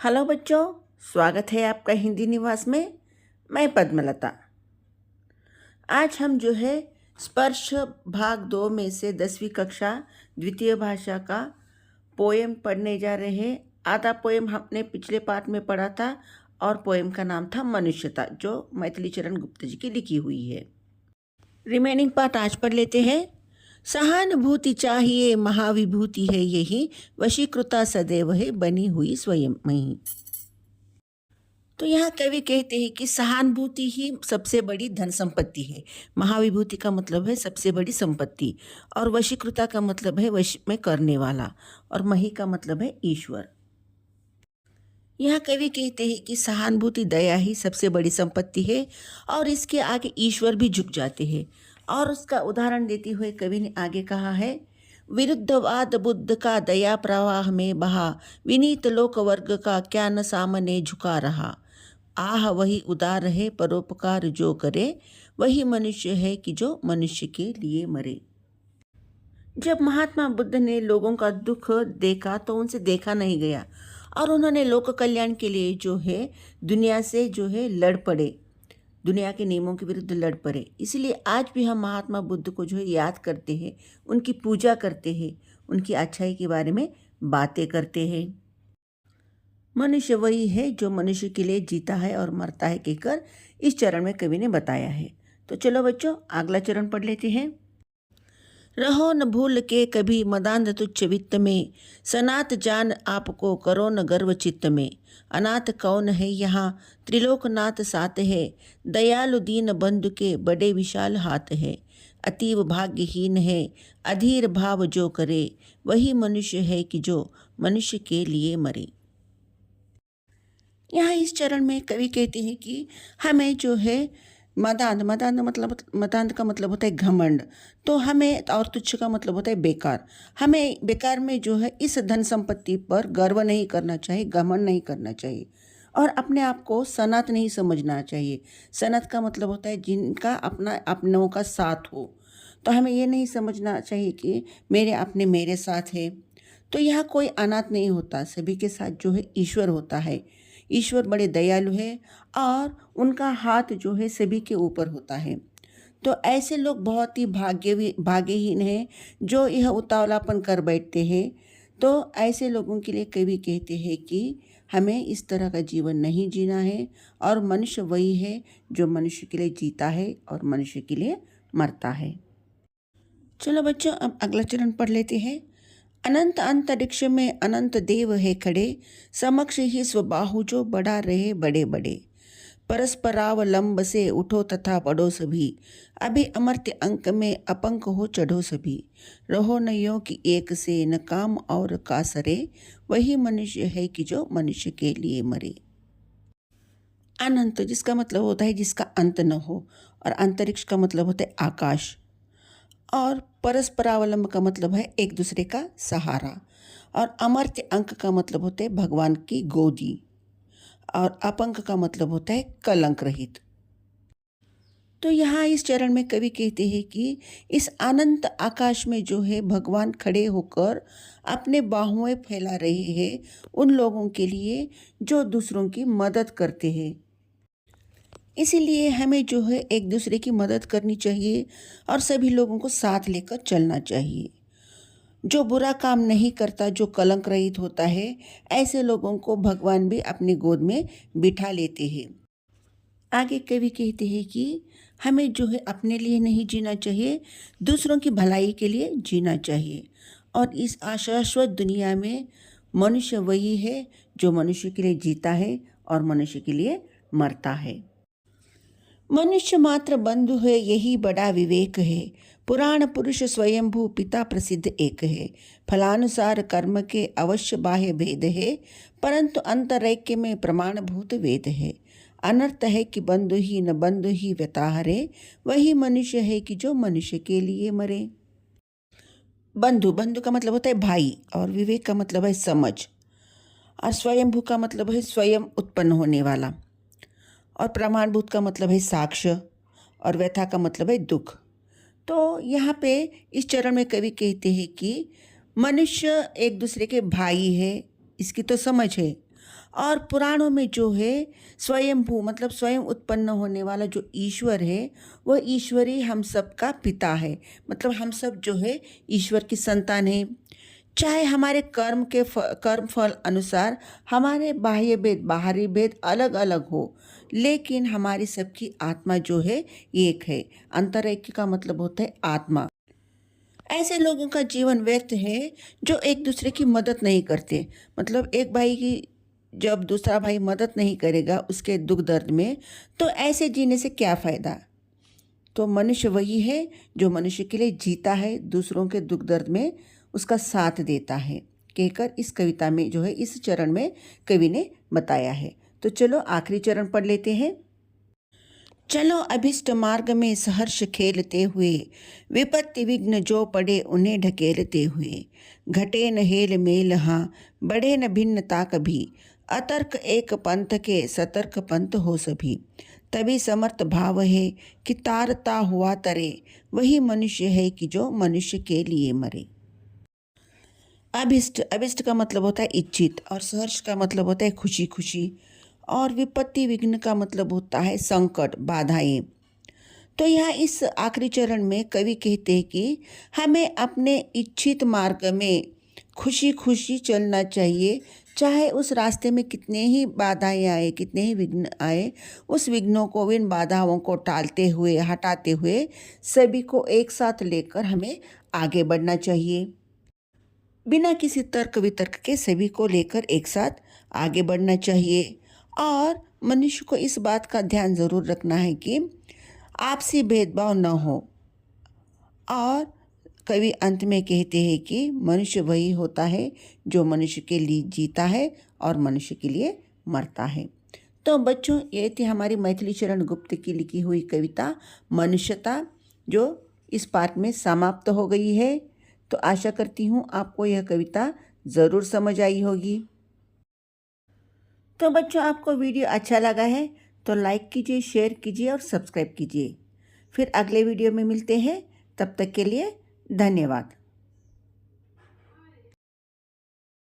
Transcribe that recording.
Hello बच्चों, स्वागत है आपका हिंदी निवास में। मैं पद्मलता। आज हम जो है स्पर्श भाग 2 में से 10वीं कक्षा द्वितीय भाषा का पोएम पढ़ने जा रहे हैं। आधा पोएम हमने पिछले पाठ में पढ़ा था और पोएम का नाम था मनुष्यता, जो मैथिली चरण गुप्त जी की लिखी हुई है। रिमेनिंग पार्ट आज पढ़ लेते हैं। सहानुभूति चाहिए महाविभूति है यही, वशीकृता सदैव है बनी हुई स्वयं ही। तो यहाँ कवि कहते हैं कि सहानुभूति ही सबसे बड़ी धन संपत्ति है। महाविभूति का मतलब है सबसे बड़ी संपत्ति, और वशीकृता का मतलब है वश में करने वाला, और मही का मतलब है ईश्वर। यहाँ कवि कहते हैं कि सहानुभूति दया ही सबसे बड़ी संपत्ति है, और इसके आगे ईश्वर भी झुक जाते हैं। और उसका उदाहरण देते हुए कवि ने आगे कहा है, विरुद्धवाद बुद्ध का दया प्रवाह में बहा, विनीत लोक वर्ग का क्या न सामने झुका रहा। आह वही उदार है परोपकार जो करे, वही मनुष्य है कि जो मनुष्य के लिए मरे। जब महात्मा बुद्ध ने लोगों का दुख देखा तो उनसे देखा नहीं गया, और उन्होंने लोक कल्याण के लिए जो है दुनिया से जो है लड़ पड़े, दुनिया के नियमों के विरुद्ध लड़ पड़े। इसलिए आज भी हम महात्मा बुद्ध को जो है याद करते हैं, उनकी पूजा करते हैं, उनकी अच्छाई के बारे में बातें करते हैं। मनुष्य वही है जो मनुष्य के लिए जीता है और मरता है कहकर इस चरण में कवि ने बताया है। तो चलो बच्चों, अगला चरण पढ़ लेते हैं। रहो न भूल के कभी मदांध तुच्छ वित्त में, सनात जान आपको करो न गर्व चित्त में। अनाथ कौन है यहाँ त्रिलोकनाथ साथ है, दयालु दीन बंधु के बड़े विशाल हाथ है। अतीव भाग्यहीन है अधीर भाव जो करे, वही मनुष्य है कि जो मनुष्य के लिए मरे। यहाँ इस चरण में कवि कहते हैं कि हमें जो है मदांध का मतलब होता है घमंड, तो हमें, और तुच्छ का मतलब होता है बेकार। हमें बेकार में जो है इस धन संपत्ति पर गर्व नहीं करना चाहिए, घमंड नहीं करना चाहिए, और अपने आप को सनत नहीं समझना चाहिए। सनत का मतलब होता है जिनका अपनों का साथ हो। तो हमें ये नहीं समझना चाहिए कि मेरे अपने मेरे साथ है। तो यहाँ कोई अनाथ नहीं होता, सभी के साथ जो है ईश्वर होता है। ईश्वर बड़े दयालु है और उनका हाथ जो है सभी के ऊपर होता है। तो ऐसे लोग बहुत ही भाग्यहीन हैं जो यह उतावलापन कर बैठते हैं। तो ऐसे लोगों के लिए कवि कहते हैं कि हमें इस तरह का जीवन नहीं जीना है, और मनुष्य वही है जो मनुष्य के लिए जीता है और मनुष्य के लिए मरता है। चलो बच्चों, अब अगला चरण पढ़ लेते हैं। अनंत अंतरिक्ष में अनंत देव है खड़े, समक्ष ही स्वबाहु जो बढ़ा रहे बड़े बड़े। परस्परावलंब से उठो तथा पढ़ो सभी, अभी अमर्त्य अंक में अपंक हो चढ़ो सभी। रहो न यो कि एक से न काम और कासरे, वही मनुष्य है कि जो मनुष्य के लिए मरे। अनंत जिसका मतलब होता है जिसका अंत न हो, और अंतरिक्ष का मतलब होता है आकाश, और परस्परावलंब का मतलब है एक दूसरे का सहारा, और अमर्त्य अंक का मतलब होता है भगवान की गोदी, और अपंक का मतलब होता है कलंक रहित। तो यहाँ इस चरण में कवि कहते हैं कि इस अनंत आकाश में जो है भगवान खड़े होकर अपने बाहुएं फैला रहे हैं उन लोगों के लिए जो दूसरों की मदद करते हैं। इसीलिए हमें जो है एक दूसरे की मदद करनी चाहिए और सभी लोगों को साथ लेकर चलना चाहिए। जो बुरा काम नहीं करता, जो कलंक रहित होता है, ऐसे लोगों को भगवान भी अपनी गोद में बिठा लेते हैं। आगे कवि कहते हैं कि हमें जो है अपने लिए नहीं जीना चाहिए, दूसरों की भलाई के लिए जीना चाहिए। और इस अशाश्वत दुनिया में मनुष्य वही है जो मनुष्य के लिए जीता है और मनुष्य के लिए मरता है। मनुष्य मात्र बंधु है यही बड़ा विवेक है, पुराण पुरुष स्वयंभू पिता प्रसिद्ध एक है। फलानुसार कर्म के अवश्य बाह्य भेद है, परंतु अंतरैक्य में प्रमाणभूत वेद है। अनर्थ है कि बंधु ही न बंधु ही व्यताहरे, वही मनुष्य है कि जो मनुष्य के लिए मरे। बंधु का मतलब होता है भाई, और विवेक का मतलब है समझ, और स्वयंभू का मतलब है स्वयं उत्पन्न होने वाला, और प्रमाणभूत का मतलब है साक्ष्य, और व्यथा का मतलब है दुख। तो यहाँ पे इस चरण में कवि कहते हैं कि मनुष्य एक दूसरे के भाई है, इसकी तो समझ है, और पुराणों में जो है स्वयंभू मतलब स्वयं उत्पन्न होने वाला जो ईश्वर है, वह ईश्वर ही हम सब का पिता है। मतलब हम सब जो है ईश्वर की संतान है। चाहे हमारे कर्म फल अनुसार हमारे बाह्य भेद बाहरी भेद अलग अलग हो, लेकिन हमारी सबकी आत्मा जो है एक है। अंतरैक्य का मतलब होता है आत्मा। ऐसे लोगों का जीवन व्यर्थ है जो एक दूसरे की मदद नहीं करते। मतलब एक भाई की जब दूसरा भाई मदद नहीं करेगा उसके दुख दर्द में, तो ऐसे जीने से क्या फ़ायदा। तो मनुष्य वही है जो मनुष्य के लिए जीता है, दूसरों के दुख दर्द में उसका साथ देता है, कहकर इस कविता में जो है इस चरण में कवि ने बताया है। तो चलो आखिरी चरण पढ़ लेते हैं। चलो अभिष्ट मार्ग में सहर्ष खेलते हुए, विपत्ति विघ्न जो पड़े उन्हें ढकेलते हुए। घटे न हेल मेल हाँ, बढ़े न भिन्नता कभी, अतर्क एक पंथ के सतर्क पंथ हो सभी। तभी समर्थ भाव है कि तारता हुआ तरे, वही मनुष्य है कि जो मनुष्य के लिए मरे। अभिष्ट का मतलब होता है इच्छित, और सहर्ष का मतलब होता है खुशी खुशी, और विपत्ति विघ्न का मतलब होता है संकट बाधाएं। तो यहाँ इस आखिरी चरण में कवि कहते हैं कि हमें अपने इच्छित मार्ग में खुशी खुशी चलना चाहिए, चाहे उस रास्ते में कितने ही बाधाएं आए, कितने ही विघ्न आए, उस विघ्नों को, इन बाधाओं को टालते हुए, हटाते हुए सभी को एक साथ लेकर हमें आगे बढ़ना चाहिए। बिना किसी तर्क वितर्क के सभी को लेकर एक साथ आगे बढ़ना चाहिए। और मनुष्य को इस बात का ध्यान ज़रूर रखना है कि आपसी भेदभाव न हो। और कवि अंत में कहते हैं कि मनुष्य वही होता है जो मनुष्य के लिए जीता है और मनुष्य के लिए मरता है। तो बच्चों, ये थी हमारी मैथिली चरण गुप्त की लिखी हुई कविता मनुष्यता, जो इस पाठ में समाप्त हो गई है। तो आशा करती हूँ आपको यह कविता ज़रूर समझ आई होगी। तो बच्चों, आपको वीडियो अच्छा लगा है तो लाइक कीजिए, शेयर कीजिए और सब्सक्राइब कीजिए। फिर अगले वीडियो में मिलते हैं, तब तक के लिए धन्यवाद।